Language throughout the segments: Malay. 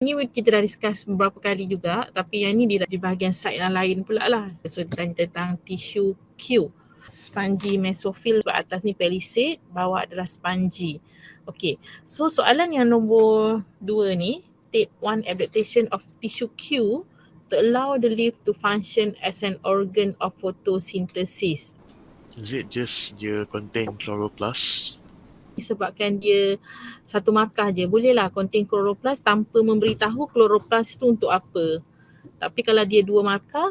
Ni kita dah discuss beberapa kali juga, tapi yang ni di bahagian side yang lain pula lah. So dia tanya tentang tissue Q. Spongy mesophyll atas ni palisade, bawah adalah spongy. Okay, so soalan yang nombor 2 ni, state 1 adaptation of tissue Q to allow the leaf to function as an organ of photosynthesis. Is it just dia contain chloroplast? Disebabkan dia satu markah je, bolehlah contain chloroplast tanpa memberitahu chloroplast tu untuk apa. Tapi kalau dia dua markah,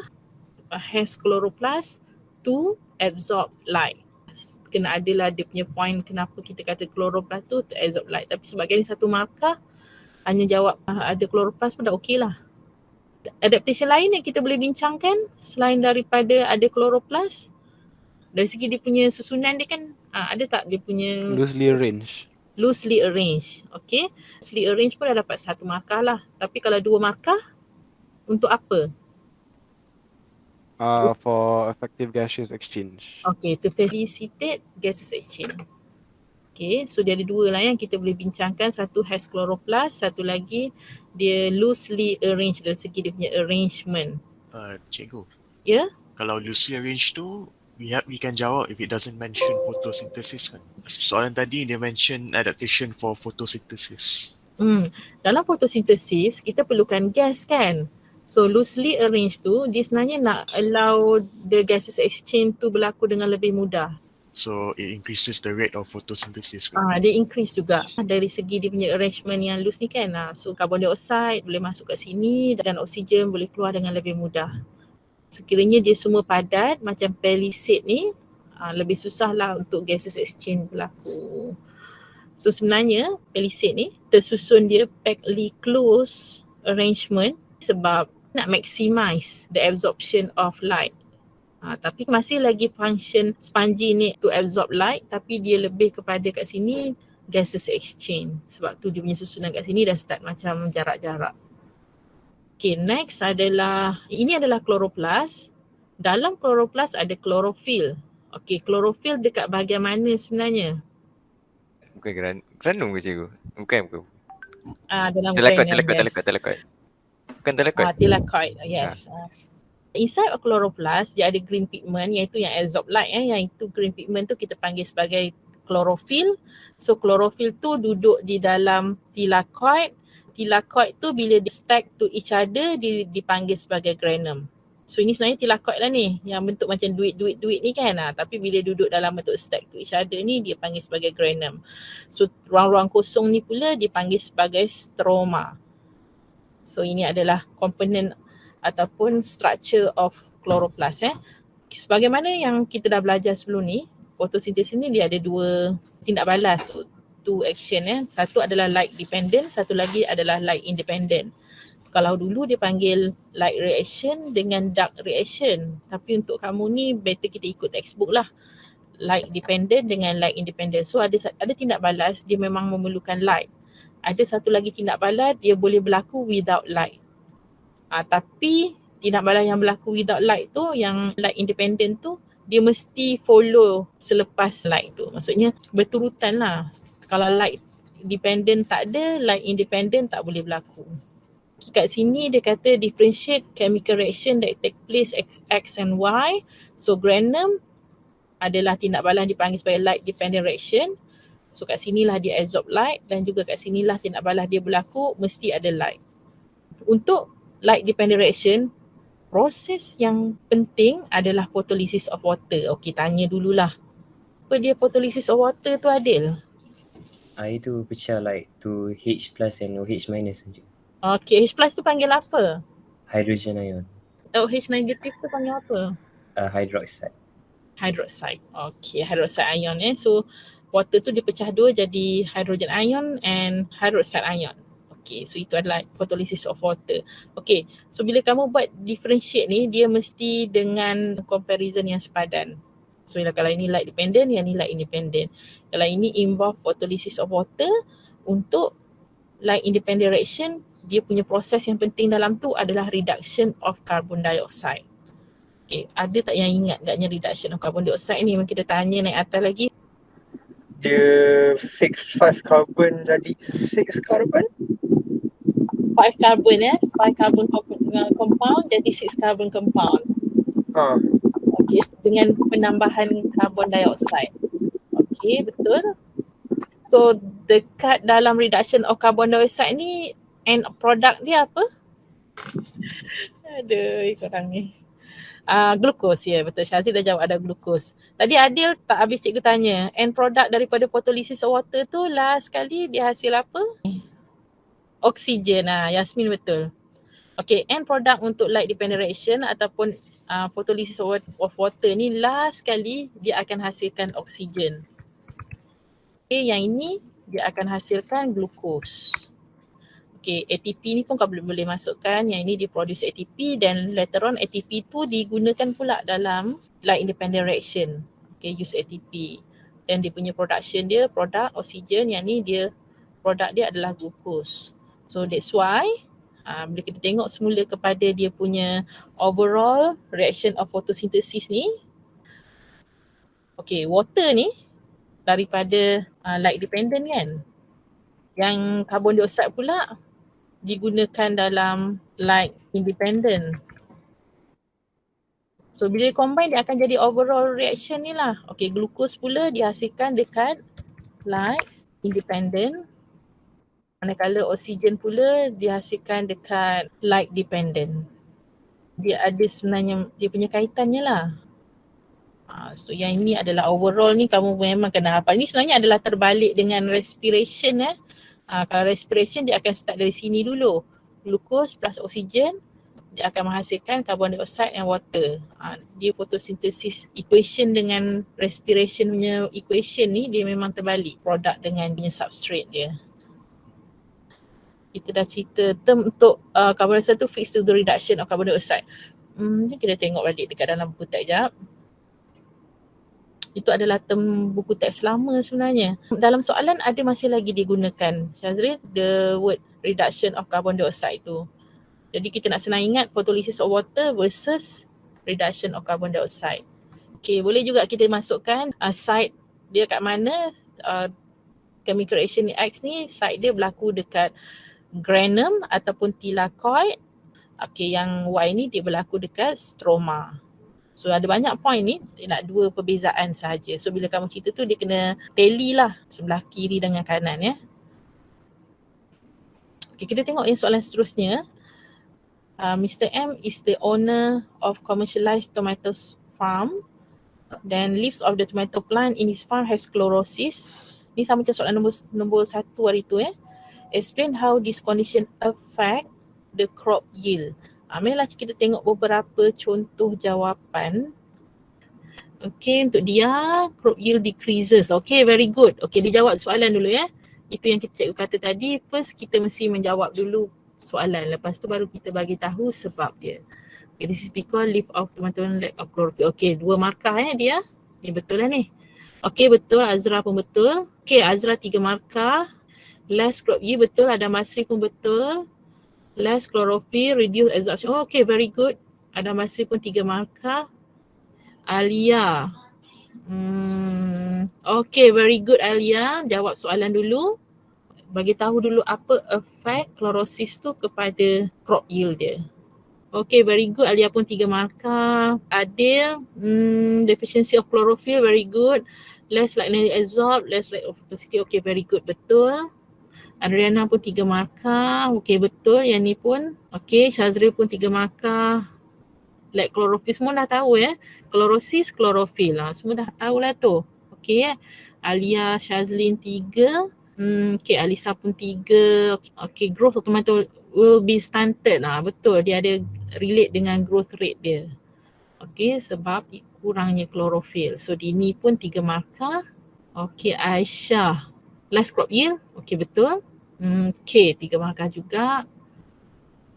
has chloroplast to absorb light. Kena adalah dia punya point kenapa kita kata chloroplast tu to absorb light. Tapi sebabkan ni satu markah, hanya jawab ada chloroplast pun dah okey lah. Adaptation lain yang kita boleh bincangkan selain daripada ada chloroplast, dari segi dia punya susunan dia kan, ada tak dia punya Loosely arranged. loosely arranged. Okay, loosely arranged pun dah dapat satu markah lah. Tapi kalau dua markah, untuk apa? For effective gaseous exchange. Okay, to facilitate gases exchange. Okay, so dia ada dua lah yang kita boleh bincangkan. Satu has chloroplast, satu lagi dia loosely arranged dari segi dia punya arrangement. Cikgu. Ya? Yeah? Kalau loosely arranged tu, we can jawab if it doesn't mention photosynthesis kan. Soalan tadi dia mention adaptation for photosynthesis. Dalam fotosintesis, kita perlukan gas kan. So loosely arranged tu, dia sebenarnya nak allow the gases exchange tu berlaku dengan lebih mudah. So it increases the rate of photosynthesis kan? Dia increase juga dari segi dia punya arrangement yang loose ni kan. So carbon dioxide boleh masuk kat sini dan oksigen boleh keluar dengan lebih mudah. Sekiranya dia semua padat macam palisade ni, lebih susah lah untuk gases exchange berlaku. So sebenarnya palisade ni tersusun dia packedly close arrangement sebab nak maximize the absorption of light. Tapi masih lagi function spongy ni to absorb light, tapi dia lebih kepada kat sini gases exchange. Sebab tu dia punya susunan kat sini dah start macam jarak-jarak. Okay, next adalah, ini adalah chloroplast. Dalam chloroplast ada chlorophyll. Okay, chlorophyll dekat bahagian mana sebenarnya? Bukan granum ke cikgu? Bukan. Dalam Thylakoid. Bukan thylakoid. Thylakoid, yes. Inside of chloroplast, dia ada green pigment iaitu yang absorb light. Yang itu green pigment tu kita panggil sebagai chlorophyll. So chlorophyll tu duduk di dalam thylakoid. Thylakoid tu bila di stack to each other dipanggil sebagai granum. So ini sebenarnya thylakoid lah ni yang bentuk macam duit ni kan. Tapi bila duduk dalam bentuk stack to each other ni dia panggil sebagai granum. So ruang-ruang kosong ni pula dipanggil sebagai stroma. So ini adalah komponen ataupun structure of chloroplast. Sebagaimana yang kita dah belajar sebelum ni, fotosintesis ni dia ada dua tindak balas, two action. Satu adalah light dependent, satu lagi adalah light independent. Kalau dulu dia panggil light reaction dengan dark reaction, tapi untuk kamu ni better kita ikut textbook lah. Light dependent dengan light independent. So ada tindak balas dia memang memerlukan light. Ada satu lagi tindak balas dia boleh berlaku without light. Tapi tindak balas yang berlaku without light tu, yang light independent tu, dia mesti follow selepas light tu. Maksudnya berturutan lah. Kalau light dependent tak ada, light independent tak boleh berlaku. Kat sini dia kata differentiate chemical reaction that take place X and Y. So granum adalah tindak balas dipanggil sebagai light dependent reaction. So kat sinilah dia absorb light dan juga kat sinilah tindak balas dia berlaku mesti ada light. Untuk light dependent reaction, proses yang penting adalah photolysis of water. Okey, tanya dululah. Apa dia photolysis of water tu, Adil? Itu pecah light to H plus and OH minus saja. Okey, H plus tu panggil apa? Hydrogen ion. OH negatif tu panggil apa? Hydroxide. Hydroxide. Okey, hydroxide ion. So water tu dipecah dua jadi hydrogen ion and hydroxide ion. Okay, so itu adalah photolysis of water. Okay, so bila kamu buat differentiate ni, dia mesti dengan comparison yang sepadan. So kalau ini light dependent, yang ni light independent. Kalau ini involve photolysis of water, untuk light independent reaction, dia punya proses yang penting dalam tu adalah reduction of carbon dioxide. Okay, ada tak yang ingat agaknya reduction of carbon dioxide ni? Memang kita tanya naik atas lagi. Dia fix 5 carbon jadi 6 carbon? 5 carbon 5 carbon compound jadi 6 carbon compound. Okey, dengan penambahan carbon dioxide. Okey, betul. So dekat dalam reduction of carbon dioxide ni end product dia apa? Aduh, korang ni. Glukos, ya betul. Syazil dah jawab ada glukos. Tadi Adil tak habis cikgu tanya, end product daripada photolysis of water tu last kali dia hasil apa? Oksigen. Yasmin betul. Okay, end product untuk light dependent reaction ataupun photolysis of water ni last kali dia akan hasilkan oksigen. Okay, yang ini dia akan hasilkan glukos. Okay, ATP ni pun kau boleh masukkan, yang ini dia produce ATP dan later on ATP tu digunakan pula dalam light independent reaction. Okay, use ATP. Dan dia punya production dia, produk oksigen, yang ni dia produk dia adalah glukos. So that's why bila kita tengok semula kepada dia punya overall reaction of photosynthesis ni, okay, water ni daripada light dependent kan. Yang carbon dioxide pula digunakan dalam light independent. So bila combine dia akan jadi overall reaction ni lah. Okay, glukos pula dihasilkan dekat light independent. Manakala oksigen pula dihasilkan dekat light dependent. Dia ada sebenarnya dia punya kaitannya lah. So yang ini adalah overall ni kamu memang kena hafal. Ini sebenarnya adalah terbalik dengan respiration kalau respiration dia akan start dari sini dulu. Glukos plus oksigen dia akan menghasilkan carbon dioxide and water. Dia photosynthesis equation dengan respiration punya equation ni dia memang terbalik. Produk dengan punya substrate dia. Kita dah cerita term untuk carbon dioxide tu fixed to the reduction of carbon dioxide. Kita tengok balik dekat dalam buku teks sekejap. Itu adalah term buku teks lama sebenarnya. Dalam soalan ada masih lagi digunakan, Syazril, the word reduction of carbon dioxide tu. Jadi kita nak senang ingat photolysis of water versus reduction of carbon dioxide. Okay, boleh juga kita masukkan site dia kat mana. Chemical reaction X ni site dia berlaku dekat granum ataupun thylakoid. Okay, yang Y ni dia berlaku dekat stroma. So ada banyak point ni, dia nak dua perbezaan sahaja. So bila kamu cerita tu dia kena tally lah sebelah kiri dengan kanan ya. Okay, kita tengok yang soalan seterusnya. Mr. M is the owner of commercialized tomatoes farm. Then leaves of the tomato plant in his farm has chlorosis. Ni sama macam soalan nombor 1 hari tu ya. Explain how this condition affect the crop yield. Marilah kita tengok beberapa contoh jawapan. Okay, untuk dia crop yield decreases. Okay, very good. Okay, dia jawab soalan dulu ya. Itu yang kita cikgu kata tadi. First kita mesti menjawab dulu soalan. Lepas tu baru kita bagi tahu sebab dia. Okay, this is because leaf of tomato lack of chlorophyll. Okay, 2 markah dia. Ni betul lah ni. Okay, betul. Azra pun betul. Okay, Azra 3 markah. Less crop yield betul. Ada Masri pun betul. Less chlorophyll, reduce absorption. Oh, okay, very good. Ada Masri pun 3 markah. Alia. Okay, very good Alia. Jawab soalan dulu. Bagi tahu dulu apa effect chlorosis tu kepada crop yield dia. Okay, very good. Alia pun 3 markah. Adil, deficiency of chlorophyll, very good. Less likely absorb, less likely of photosynthesis. Okay, very good. Betul. Adriana pun 3 markah. Okay, betul. Yang ni pun. Okay, Syazril pun 3 markah. Like chlorophyll semua dah tahu ya. Chlorosis, chlorophyll lah. Semua dah tahu lah tu. Okay, Alia, Syazlin 3. Okay, Alisa pun 3. Okay, growth of tomato will be stunted. Betul, dia ada relate dengan growth rate dia. Okay, sebab kurangnya chlorophyll. So, Dini pun 3 markah. Okay, Aisyah. Last crop yield. Okay, betul. Okay, 3 markah juga.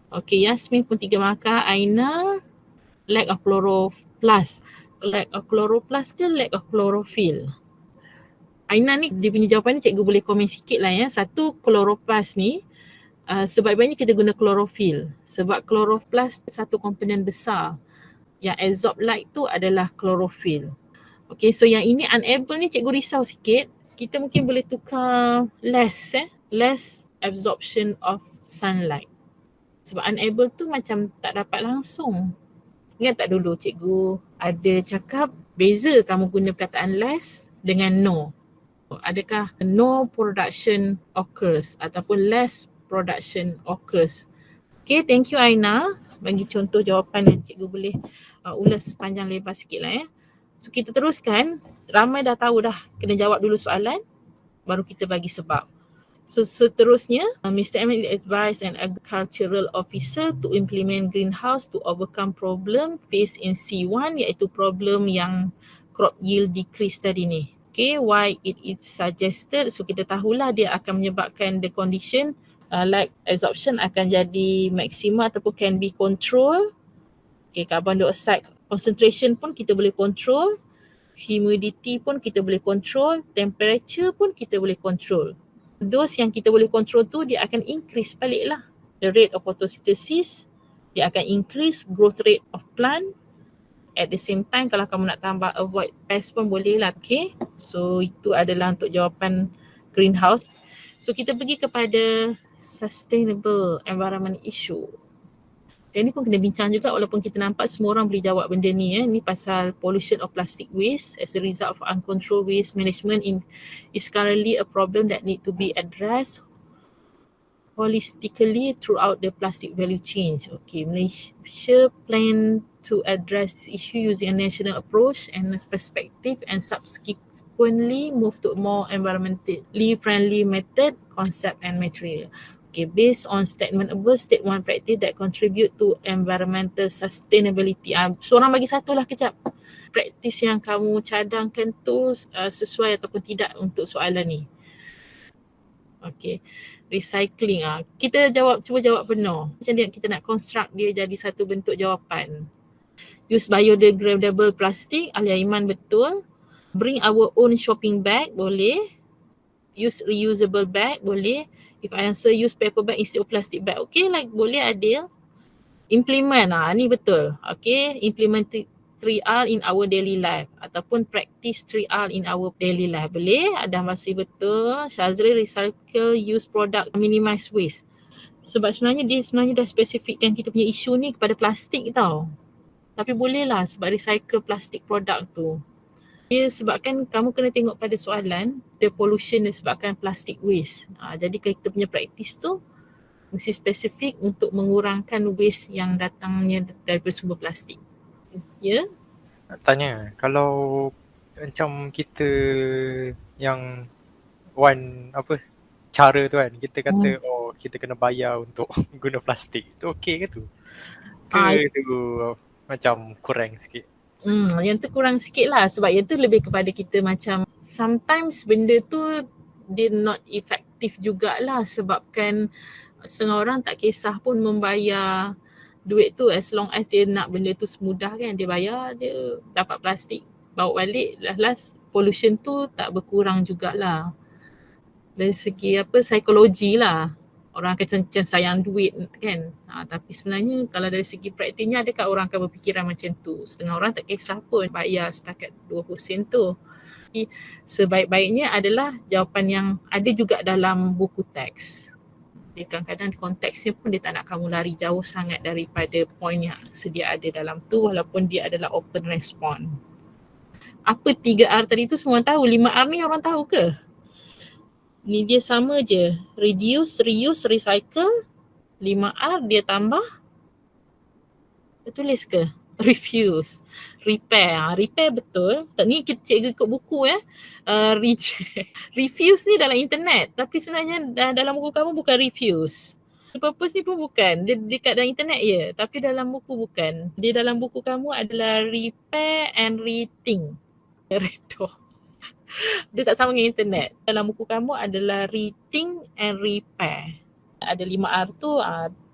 Okay, Yasmin pun 3 markah. Aina, lack of chloroplast. Lack of chloroplast ke lack of chlorophyll? Aina ni dia punya jawapan ni cikgu boleh komen sikit lah ya. Satu, chloroplast ni sebaik-baiknya kita guna chlorophyll. Sebab chloroplast satu komponen besar. Yang absorb light tu adalah chlorophyll. Okay, so yang ini unable ni cikgu risau sikit. Kita mungkin boleh tukar less absorption of sunlight. Sebab unable tu macam tak dapat langsung. Ingat tak dulu cikgu ada cakap beza kamu guna perkataan less dengan no. Adakah no production occurs ataupun less production occurs? Okay, thank you Aina bagi contoh jawapan yang cikgu boleh ulas panjang lebar sikit lah ya. So kita teruskan, ramai dah tahu dah kena jawab dulu soalan baru kita bagi sebab. So seterusnya, Mr. Ahmed advised an agricultural officer to implement greenhouse to overcome problem faced in C1 iaitu problem yang crop yield decrease tadi ni. Okay, why it is suggested, so kita tahulah dia akan menyebabkan the condition light absorption akan jadi maksima ataupun can be control. Okay, carbon dioxide concentration pun kita boleh control, humidity pun kita boleh control, temperature pun kita boleh control. Those yang kita boleh control tu dia akan increase balik lah. The rate of photosynthesis, dia akan increase growth rate of plant. At the same time kalau kamu nak tambah avoid pest pun boleh lah. Okay, so itu adalah untuk jawapan greenhouse. So kita pergi kepada sustainable environment issue. Dan ni pun kena bincang juga walaupun kita nampak semua orang boleh jawab benda ni. Ni pasal pollution of plastic waste as a result of uncontrolled waste management is currently a problem that need to be addressed holistically throughout the plastic value chain. Okay, Malaysia plan to address this issue using a national approach and perspective and subsequently move to a more environmentally friendly method, concept and material. Okay, based on statement above, state one practice that contribute to environmental sustainability. Seorang bagi satu lah kejap. Praktis yang kamu cadangkan tu sesuai ataupun tidak untuk soalan ni. Okay, recycling. Kita cuba jawab penuh. Macam dia kita nak construct dia jadi satu bentuk jawapan. Use biodegradable plastic, Alia Iman betul. Bring our own shopping bag, boleh. Use reusable bag, boleh. If I answer use paper bag instead of plastic bag, okay, like boleh Adil. Implement, ni betul. Okay, implement 3R in our daily life ataupun practice 3R in our daily life. Boleh, ada masih betul. Syazri, recycle, use product, minimize waste. Sebab sebenarnya dia dah spesifikkan kita punya isu ni kepada plastik tau. Tapi boleh lah sebab recycle plastik produk tu. Dia sebabkan kamu kena tengok pada soalan, the pollution disebabkan plastic waste. Jadi kita punya praktis tu mesti spesifik untuk mengurangkan waste yang datangnya daripada sumber plastik. Ya? Nak tanya, kalau macam kita yang cara tu kan, kita kata kita kena bayar untuk guna plastik, tu okey ke tu? Ke tu macam kurang sikit? Yang tu kurang sikit lah sebab yang tu lebih kepada kita macam sometimes benda tu dia not effective jugalah sebabkan setengah orang tak kisah pun membayar duit tu as long as dia nak benda tu semudah kan, dia bayar, dia dapat plastik bawa balik, last pollution tu tak berkurang jugalah. Dari segi psikologi lah, orang akan macam sayang duit kan. Tapi sebenarnya kalau dari segi praktiknya adakah orang akan berfikiran macam tu? Setengah orang tak kisah pun bayar setakat 20 sen tu. Tapi sebaik-baiknya adalah jawapan yang ada juga dalam buku teks. Dia kadang-kadang konteksnya pun dia tak nak kamu lari jauh sangat daripada poin yang sedia ada dalam tu walaupun dia adalah open response. Apa 3R tadi tu semua tahu? 5R ni orang tahu ke? Ni dia sama je. Reduce, reuse, recycle. 5R dia tambah. Tulis ke? Refuse. Repair. Repair betul. Ni cikgu ikut buku reject. Refuse ni dalam internet. Tapi sebenarnya dalam buku kamu bukan refuse. Purpose ni pun bukan. Dia dekat dalam internet ya. Tapi dalam buku bukan. Dia dalam buku kamu adalah repair and rethink. Redo. Dia tak sama dengan internet. Dalam buku kamu adalah rethink and repair. Ada 5R tu,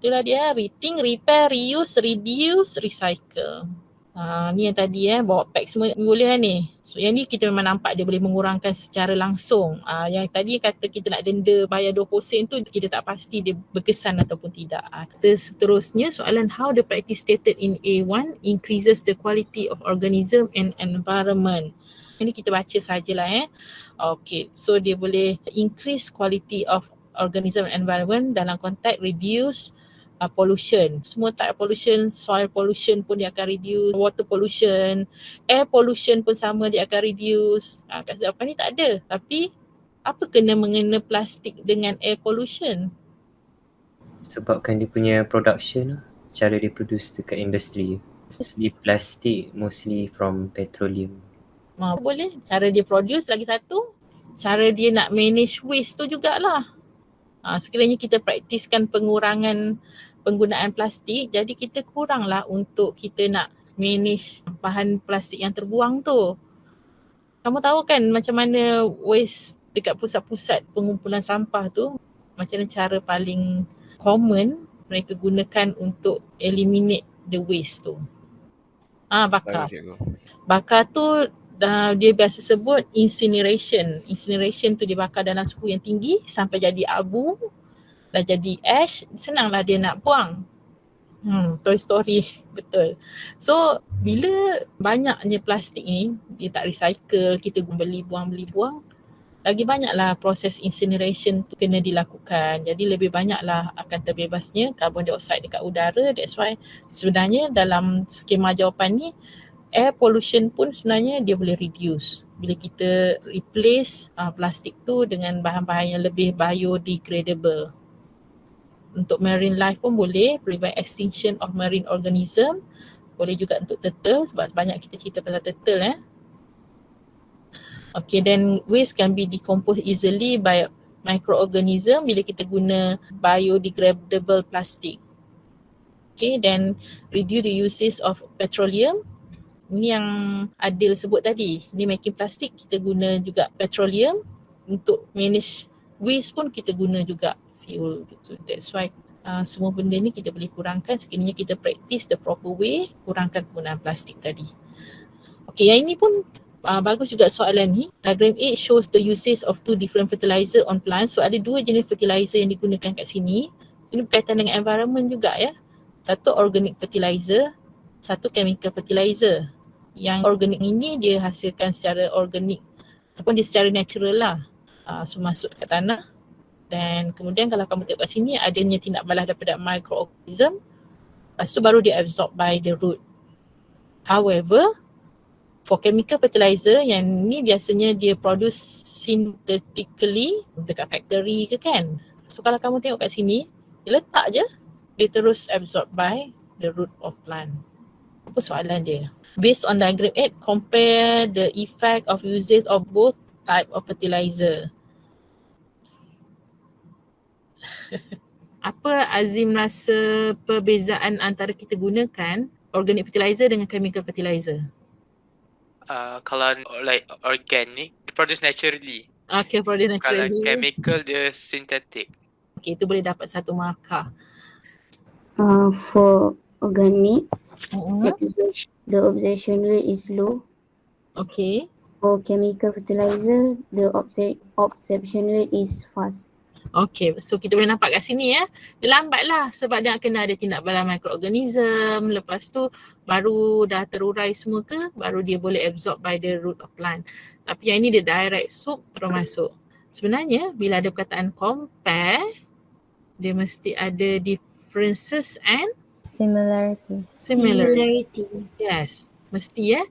itulah dia, rethink, repair, reuse, reduce, recycle. Ni yang tadi bawa pack semua boleh lah ni. So yang ni kita memang nampak dia boleh mengurangkan secara langsung. Yang tadi kata kita nak denda bayar 20 sen tu kita tak pasti dia berkesan ataupun tidak. Kita seterusnya soalan how the practice stated in A1 increases the quality of organism and environment. Ini kita baca sajalah Okay, so dia boleh increase quality of organism and environment dalam konteks reduce pollution. Semua type pollution, soil pollution pun dia akan reduce, water pollution, air pollution pun sama dia akan reduce. Kat Zapan ni tak ada. Tapi apa kena mengena plastik dengan air pollution? Sebabkan dia punya production lah, cara dia produce dekat industri. Mostly plastic, mostly from petroleum. Boleh. Cara dia produce lagi satu, cara dia nak manage waste tu jugalah. Sekiranya kita praktiskan pengurangan penggunaan plastik, jadi kita kuranglah untuk kita nak manage bahan plastik yang terbuang tu. Kamu tahu kan macam mana waste dekat pusat-pusat pengumpulan sampah tu, macam mana cara paling common mereka gunakan untuk eliminate the waste tu. Bakar. Bagus cikgu. Bakar tu dia biasa sebut incineration. Incineration tu dibakar dalam suhu yang tinggi sampai jadi abu, dah jadi ash, senanglah dia nak buang. Toy Story, betul. So bila banyaknya plastik ni dia tak recycle, kita beli buang, lagi banyaklah proses incineration tu kena dilakukan. Jadi lebih banyaklah akan terbebasnya karbon dioksida dekat udara. That's why sebenarnya dalam skema jawapan ni air pollution pun sebenarnya dia boleh reduce bila kita replace plastik tu dengan bahan-bahan yang lebih biodegradable. Untuk marine life pun boleh, prevent extinction of marine organism. Boleh juga untuk turtle sebab banyak kita cerita pasal turtle. Okay, then waste can be decomposed easily by microorganism bila kita guna biodegradable plastic. Okay, then reduce the usage of petroleum. Ini yang Adil sebut tadi. Ni making plastik kita guna juga petroleum. Untuk manage waste pun kita guna juga fuel gitu. That's why semua benda ni kita boleh kurangkan sekiranya kita practice the proper way, kurangkan penggunaan plastik tadi. Okay, yang ini pun bagus juga soalan ni. Diagram 8 shows the usage of two different fertilizer on plants. So ada dua jenis fertilizer yang digunakan kat sini. Ini berkaitan dengan environment juga ya. Satu organic fertilizer, satu chemical fertilizer. Yang organic ini dia hasilkan secara organik ataupun dia secara natural lah. So masuk ke tanah. Dan kemudian kalau kamu tengok kat sini adanya tindak balas daripada microorganism. Lepas tu baru dia absorb by the root. However, for chemical fertilizer yang ni biasanya dia produce synthetically dekat factory ke kan. So kalau kamu tengok kat sini, dia letak je, dia terus absorb by the root of plant. Apa soalan dia? Based on diagram 8, compare the effect of usage of both type of fertilizer. Apa Azim rasa perbezaan antara kita gunakan organic fertilizer dengan chemical fertilizer? Kalau like organic, dia produce naturally. Okay, produce Kalau naturally. chemical, dia synthetic. Okay, itu boleh dapat satu markah. For organic, Mm-hmm. the absorption rate is low. Okay. For chemical fertilizer, the absorption rate is fast. Okay, so kita boleh nampak kat sini ya. Dia lambat lah sebab dia kena ada tindak balas mikroorganism. Lepas tu baru dah terurai semua ke, baru dia boleh absorb by the root of plant. Tapi yang ini dia direct, so terus masuk. Sebenarnya bila ada perkataan compare, dia mesti ada differences and Similarity. Yes, mesti ya.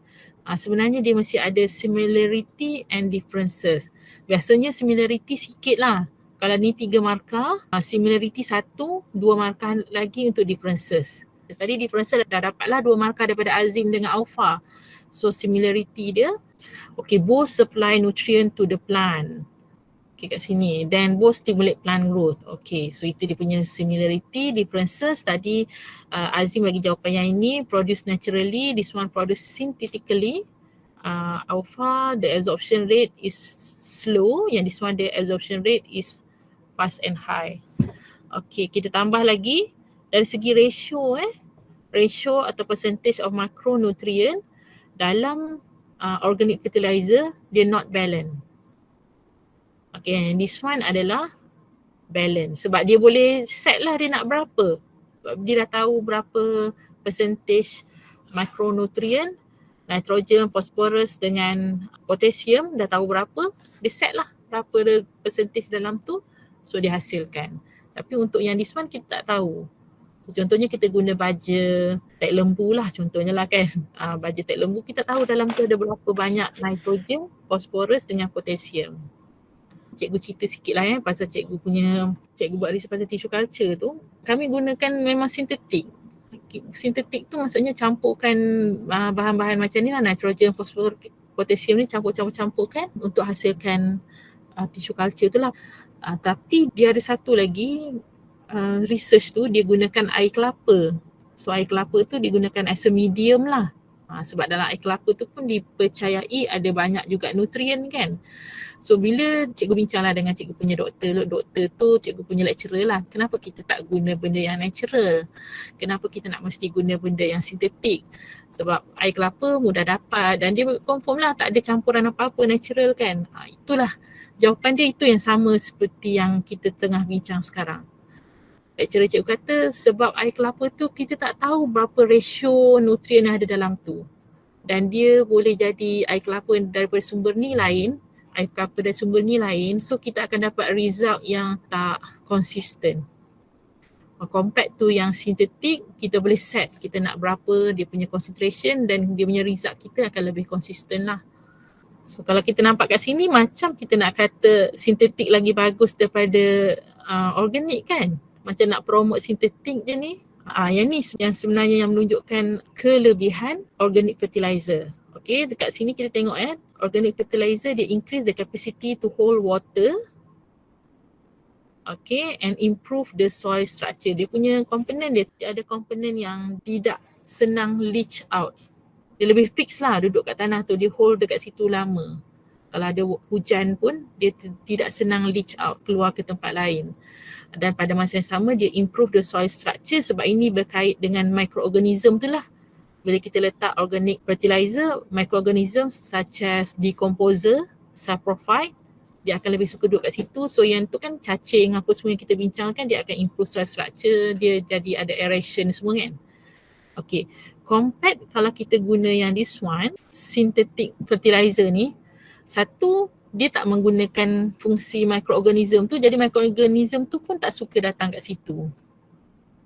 Sebenarnya dia mesti ada similarity and differences. Biasanya similarity sikit lah. Kalau ni 3 markah, similarity 1, 2 markah lagi untuk differences. Tadi differences dah dapatlah 2 markah daripada Azim dengan Aufa. So similarity dia, okay, both supply nutrient to the plant. Okay, kat sini. Then both stimulate plant growth. Okay, so itu dia punya similarity, differences. Tadi Azim bagi jawapan yang ini, produce naturally, this one produce synthetically. Alpha, the absorption rate is slow, yang this one the absorption rate is fast and high. Okay, kita tambah lagi dari segi ratio ratio atau percentage of macronutrient dalam organic fertilizer, dia not balance. Okay, and this one adalah balance sebab dia boleh set lah dia nak berapa. Sebab dia dah tahu berapa percentage macronutrient, nitrogen, phosphorus dengan potassium, dah tahu berapa, dia set lah berapa percentage dalam tu, so dia hasilkan. Tapi untuk yang this one kita tak tahu. Contohnya kita guna baja tek lembu lah contohnya lah kan. Baja tek lembu kita tahu dalam tu ada berapa banyak nitrogen, fosforus dengan potasium. Cikgu cerita sikit lah pasal cikgu buat research pasal tissue culture tu. Kami gunakan memang sintetik. Sintetik tu maksudnya campurkan bahan-bahan macam ni lah, nitrogen, fosfor, potasium ni campur-campurkan untuk hasilkan tissue culture tu lah. Tapi dia ada satu lagi research tu dia gunakan air kelapa. So air kelapa tu digunakan as a medium lah. Sebab dalam air kelapa tu pun dipercayai ada banyak juga nutrien kan. So bila cikgu bincang lah dengan cikgu punya doktor tu, cikgu punya lecturer lah, kenapa kita tak guna benda yang natural? Kenapa kita nak mesti guna benda yang sintetik? Sebab air kelapa mudah dapat dan dia confirm lah tak ada campuran apa-apa, natural kan. Itulah jawapan dia, itu yang sama seperti yang kita tengah bincang sekarang. Lecturer cikgu kata sebab air kelapa tu kita tak tahu berapa ratio nutrien yang ada dalam tu. Dan dia boleh jadi air kelapa daripada sumber ni lain, air kelapa dari sumber ni lain, so kita akan dapat result yang tak konsisten. Compared to yang sintetik, kita boleh set kita nak berapa dia punya concentration dan dia punya result kita akan lebih konsisten lah. So kalau kita nampak kat sini macam kita nak kata sintetik lagi bagus daripada organik kan. Macam nak promote sintetik je ni. Yang ni yang sebenarnya yang menunjukkan kelebihan organic fertilizer. Okay, dekat sini kita tengok organic fertilizer dia increase the capacity to hold water. Okay, and improve the soil structure. Dia punya komponen dia ada komponen yang tidak senang leach out. Dia lebih fix lah duduk kat tanah tu, dia hold dekat situ lama. Kalau ada hujan pun dia tidak senang leach out keluar ke tempat lain. Dan pada masa yang sama dia improve the soil structure sebab ini berkait dengan microorganism tu lah. Bila kita letak organic fertilizer, microorganisms such as decomposer, saprophyte, dia akan lebih suka duduk kat situ. So yang tu kan cacing apa semua yang kita bincangkan, dia akan improve soil structure, dia jadi ada aeration semua kan. Okay, compared kalau kita guna yang this one, synthetic fertilizer ni, satu, dia tak menggunakan fungsi microorganism tu, jadi microorganism tu pun tak suka datang kat situ.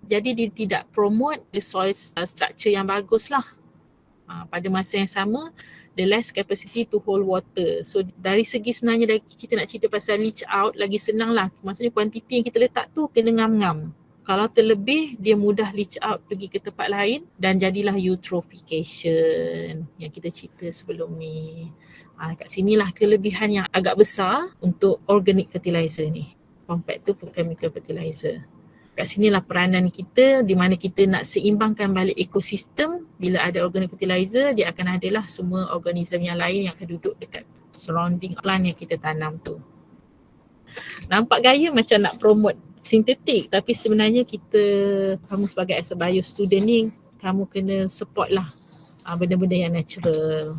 Jadi dia tidak promote the soil structure yang bagus lah. Pada masa yang sama, the less capacity to hold water. So dari segi sebenarnya kita nak cerita pasal leach out lagi senang lah. Maksudnya kuantiti yang kita letak tu kena ngam-ngam. Kalau terlebih, dia mudah leach out pergi ke tempat lain dan jadilah eutrophication yang kita cerita sebelum ni. Kat sinilah kelebihan yang agak besar untuk organic fertilizer ni compared to chemical fertilizer. Kat sinilah peranan kita di mana kita nak seimbangkan balik ekosistem. Bila ada organic fertilizer, dia akan adalah semua organism yang lain yang akan duduk dekat surrounding plant yang kita tanam tu. Nampak gaya macam nak promote sintetik, tapi sebenarnya kamu sebagai as a bio student ni, kamu kena support lah benda-benda yang natural.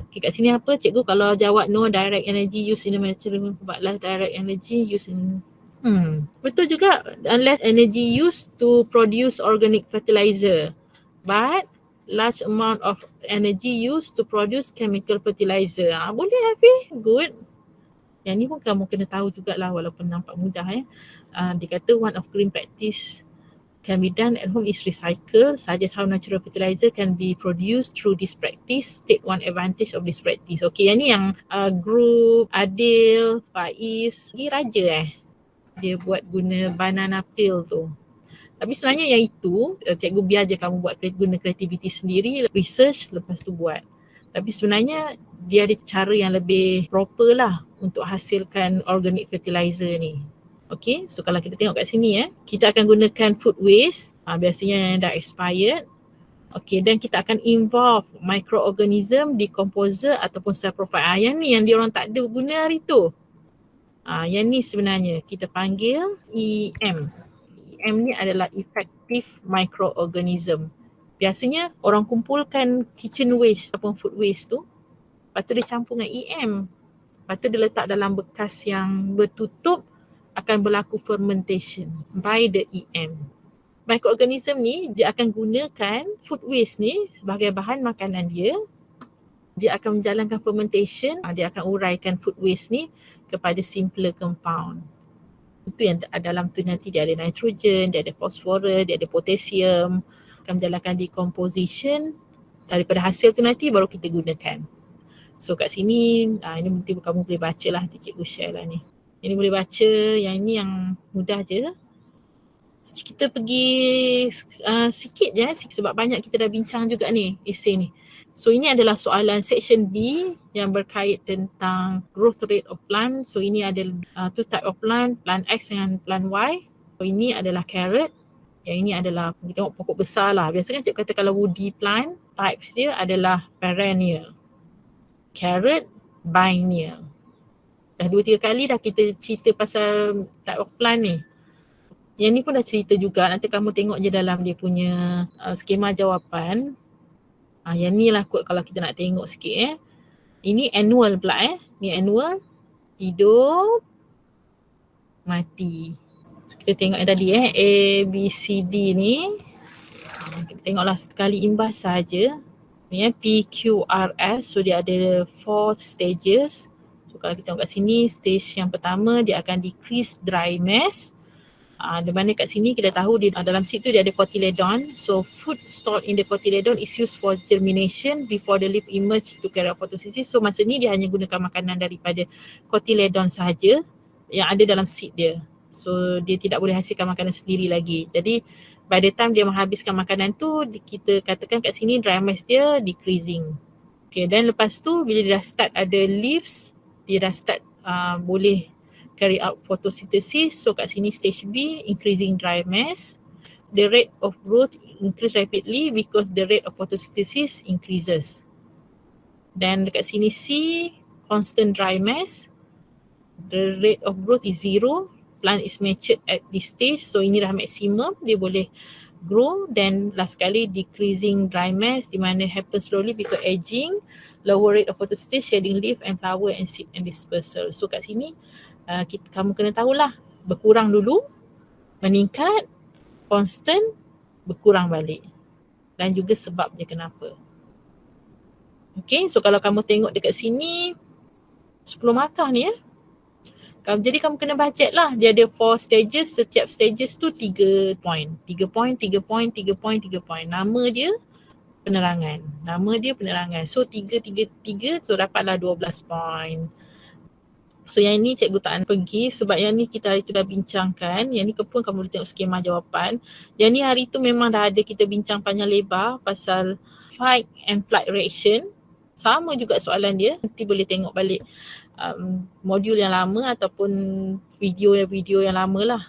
Okay, kat sini apa cikgu kalau jawab no direct energy use in the natural but less direct energy use in betul juga, unless energy used to produce organic fertilizer but large amount of energy used to produce chemical fertilizer. Boleh Hafiz, good. Yang ni pun kamu kena tahu jugalah walaupun nampak mudah dia kata one of green practice can be done at home is recycle, suggest how natural fertilizer can be produced through this practice, take one advantage of this practice. Okay, yang ni yang group Adil, Faiz, ni raja dia buat guna banana peel tu. Tapi sebenarnya yang itu, cikgu biar je kamu buat guna kreativiti sendiri, research lepas tu buat. Tapi sebenarnya dia ada cara yang lebih proper lah untuk hasilkan organic fertilizer ni. Okay, so kalau kita tengok kat sini kita akan gunakan food waste, biasanya yang dah expired. Okay, dan kita akan involve microorganism, decomposer ataupun saprophyte. Yang ni yang diorang tak ada guna hari tu. Yang ni sebenarnya kita panggil EM. EM ni adalah effective microorganism. Biasanya orang kumpulkan kitchen waste ataupun food waste tu, lepas tu dia campur dengan EM. Lepas tu dia letak dalam bekas yang bertutup, akan berlaku fermentation by the EM. Microorganism ni dia akan gunakan food waste ni sebagai bahan makanan dia. Dia akan menjalankan fermentation, dia akan uraikan food waste ni kepada simpler compound. Itu yang dalam tu nanti dia ada nitrogen, dia ada phosphorus, dia ada potassium, akan menjalankan decomposition. Daripada hasil tu nanti baru kita gunakan. So kat sini ini nanti kamu boleh baca lah, nanti cikgu share lah ni. Ini boleh baca, yang ini yang mudah je. Kita pergi sikit je sebab banyak kita dah bincang juga ni esei ni. So ini adalah soalan section B yang berkait tentang growth rate of plant. So ini ada two type of plant X dengan plant Y. So ini adalah carrot. Yang ini adalah kita tengok pokok besar lah. Biasanya cikgu kata kalau woody plant, types dia adalah perennial. Carrot, biennial. Dah 2-3 kali dah kita cerita pasal type of plant ni. Yang ni pun dah cerita juga, nanti kamu tengok je dalam dia punya skema jawapan. Yang ni lah kot kalau kita nak tengok sikit Ini annual pula Ni annual, hidup, mati. Kita tengok yang tadi A, B, C, D ni. Kita tengoklah sekali imbas saja. Ni P, Q, R, S. So dia ada 4 stages. So kalau kita tengok kat sini, stage yang pertama dia akan decrease dry mass. Di mana kat sini kita tahu di dalam seed tu dia ada cotyledon. So food stored in the cotyledon is used for germination before the leaf emerge to carry out photosynthesis. So masa ni dia hanya gunakan makanan daripada cotyledon sahaja yang ada dalam seed dia. So dia tidak boleh hasilkan makanan sendiri lagi. Jadi by the time dia menghabiskan makanan tu, kita katakan kat sini dry mass dia decreasing. Okay, dan lepas tu bila dia dah start ada leaves, dia dah start boleh carry out photosynthesis. So kat sini stage B, increasing dry mass. The rate of growth increase rapidly because the rate of photosynthesis increases. Dan dekat sini C, constant dry mass. The rate of growth is 0. Plant is matured at this stage. So ini dah maksimum, dia boleh grow. Then last kali decreasing dry mass di mana happen slowly because aging, lower rate of photosynthesis, shedding leaf and flower and seed and dispersal. So kat sini kamu kena tahulah, berkurang dulu, meningkat, constant, berkurang balik. Dan juga sebab je kenapa. Okay, so kalau kamu tengok dekat sini 10 markah ni jadi kamu kena budget lah. Dia ada 4 stages, setiap stages tu 3 point. 3 point, 3 point, 3 point, 3 point. Nama dia penerangan. So 3, 3, 3, so dapatlah 12 point. So yang ni cikgu tak pergi sebab yang ni kita hari tu dah bincangkan. Yang ni pun kamu boleh tengok skema jawapan. Yang ni hari tu memang dah ada kita bincang panjang lebar pasal fight and flight reaction. Sama juga soalan dia. Nanti boleh tengok balik modul yang lama ataupun video yang lama lah.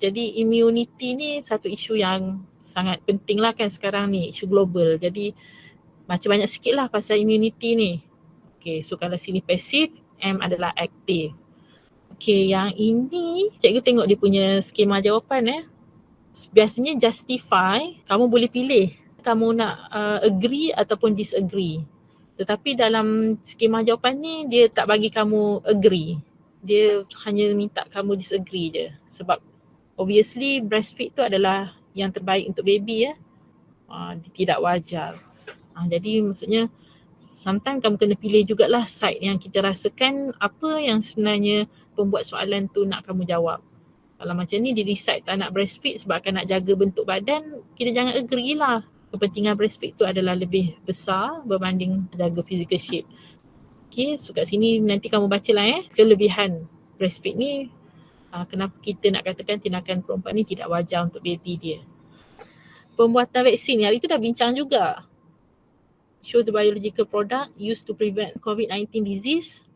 Jadi immunity ni satu isu yang sangat penting lah kan sekarang ni. Isu global. Jadi macam banyak sikit lah pasal immunity ni. Okay, so kalau sini pasif, M adalah aktif. Okay, yang ini cikgu tengok dia punya skema jawapan Biasanya justify, kamu boleh pilih kamu nak agree ataupun disagree. Tetapi dalam skema jawapan ni dia tak bagi kamu agree. Dia hanya minta kamu disagree je. Sebab obviously breastfeed tu adalah yang terbaik untuk baby tidak wajar. Jadi maksudnya sometimes kamu kena pilih jugalah side yang kita rasakan apa yang sebenarnya pembuat soalan tu nak kamu jawab. Kalau macam ni dia decide tak nak breastfeed sebab akan nak jaga bentuk badan, kita jangan agree lah. Kepentingan breastfeed tu adalah lebih besar berbanding jaga physical shape. Okay, so kat sini nanti kamu bacalah kelebihan breastfeed ni. Kenapa kita nak katakan tindakan perempuan ni tidak wajar untuk baby dia. Pembuatan vaksin hari tu dah bincang juga. Show the biological product used to prevent COVID-19 disease.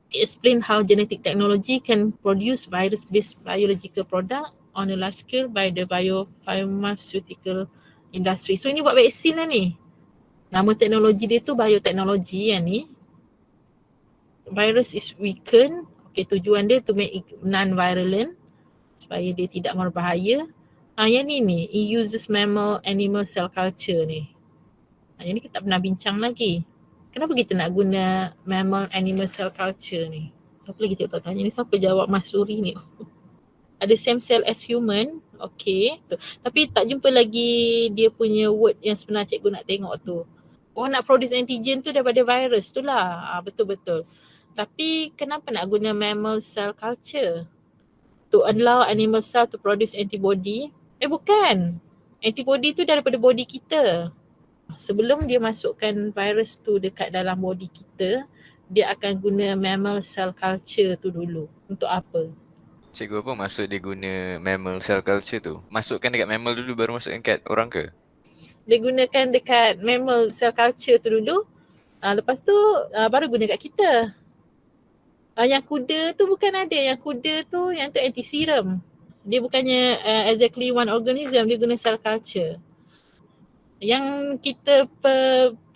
Explain how genetic technology can produce virus-based biological product on a large scale by the biopharmaceutical industry. So ini buat vaksin lah ni. Nama teknologi dia tu bioteknologi yang ni. Virus is weakened. Okay, tujuan dia to make it non-virulent supaya dia tidak berbahaya. Yang ni, it uses mammal animal cell culture ni. Yang ni kita tak pernah bincang lagi. Kenapa kita nak guna mammal animal cell culture ni? Siapa lagi tak tanya ni? Siapa jawab Masuri ni? Ada same cell as human. Okay. Tapi tak jumpa lagi dia punya word yang sebenar cikgu nak tengok tu. Nak produce antigen tu daripada virus tu lah. Betul-betul. Tapi kenapa nak guna mammal cell culture? to allow animal cell to produce antibody. Bukan. Antibody tu daripada body kita. Sebelum dia masukkan virus tu dekat dalam body kita, dia akan guna mammal cell culture tu dulu. Untuk apa? Cikgu apa maksud dia guna mammal cell culture tu? Masukkan dekat mammal dulu baru masukkan kat orang ke? Dia gunakan dekat mammal cell culture tu dulu. Lepas tu baru guna kat kita. Yang kuda tu bukan ada. Yang kuda tu yang tu anti-serum. Dia bukannya exactly one organism. Dia guna cell culture. Yang kita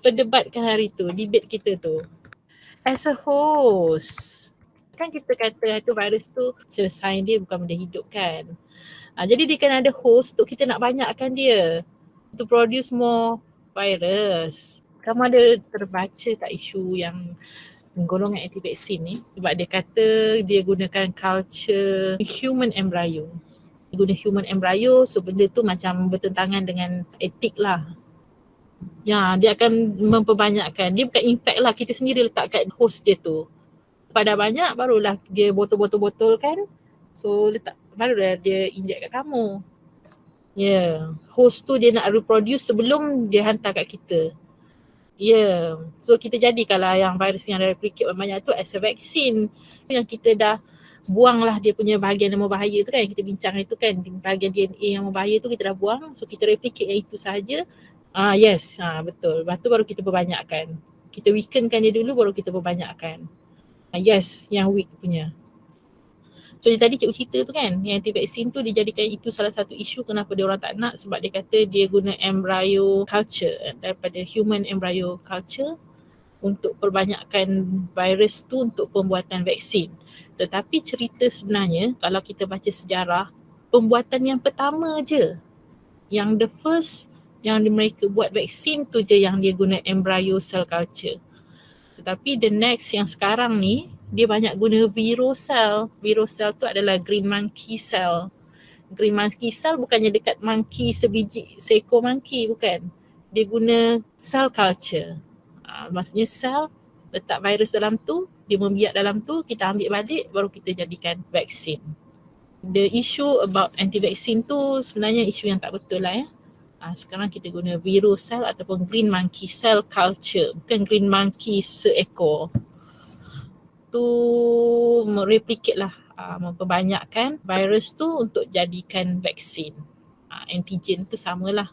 perdebatkan hari tu, debate kita tu. As a host. Kan kita kata tu virus tu selesai dia bukan benda hidup kan. Jadi dia kan ada host untuk kita nak banyakkan dia. To produce more virus. Kamu ada terbaca tak isu yang golongan anti-vaksin ni? Sebab dia kata dia gunakan culture human embryo. Dia guna human embryo, so benda tu macam bertentangan dengan etik lah. Ya, dia akan memperbanyakkan. Dia bukan impact lah, kita sendiri letak kat host dia tu. Pada banyak barulah dia botol-botol kan. So letak, barulah dia inject kat kamu. Host tu dia nak reproduce sebelum dia hantar kat kita. So kita jadikanlah yang virus yang replicate banyak tu as a vaccine. Yang kita dah buang lah dia punya bahagian yang berbahaya tu kan. Kita bincang itu kan, bahagian DNA yang berbahaya tu kita dah buang. So kita replicate yang itu sahaja. Yes, betul. Lepas tu baru kita perbanyakkan. Kita weakenkan dia dulu baru kita perbanyakkan. Yes, yang weak punya. So yang tadi cikgu cerita tu kan, yang anti-vaksin tu dijadikan itu salah satu isu kenapa dia orang tak nak, sebab dia kata dia guna embryo culture, daripada human embryo culture untuk perbanyakkan virus tu untuk pembuatan vaksin. Tetapi cerita sebenarnya kalau kita baca sejarah, pembuatan yang pertama je, yang the first yang mereka buat vaksin tu je yang dia guna embryo cell culture. Tetapi the next yang sekarang ni, dia banyak guna virocell. Virocell tu adalah green monkey cell. Green monkey cell bukannya dekat monkey seekor monkey, bukan. Dia guna cell culture. Maksudnya sel letak virus dalam tu, dia membiak dalam tu, kita ambil balik baru kita jadikan vaksin. The issue about anti-vaksin tu sebenarnya isu yang tak betul lah ya. Sekarang kita guna virocell ataupun green monkey cell culture, bukan green monkey seekor. Tu mereplicate lah, memperbanyakkan virus tu untuk jadikan vaksin. Antigen tu samalah.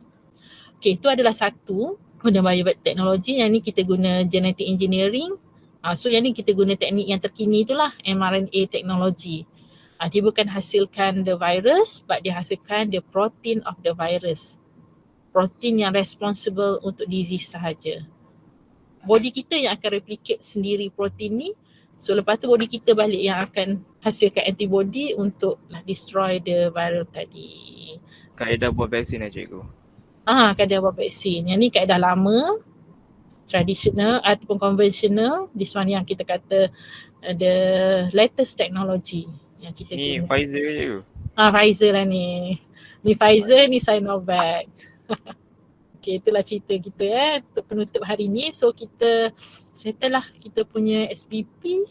Okay, itu adalah satu guna bioteknologi. Yang ni kita guna genetic engineering. So yang ni kita guna teknik yang terkini itulah, mRNA teknologi. Dia bukan hasilkan the virus, but dia hasilkan the protein of the virus. Protein yang responsible untuk disease sahaja. Body kita yang akan replicate sendiri protein ni. So lepas tu body kita balik yang akan hasilkan antibody untuk destroy the viral tadi. Kaedah buat vaksin cikgu. Kaedah buat vaksin. Yang ni kaedah lama, traditional ataupun conventional. This one yang kita kata the latest technology yang kita Ni guna. Pfizer ke cikgu? Pfizer lah ni. Ni Pfizer, ni Sinovac. Okay, itulah cerita kita untuk penutup hari ni. So kita settle lah kita punya SPP.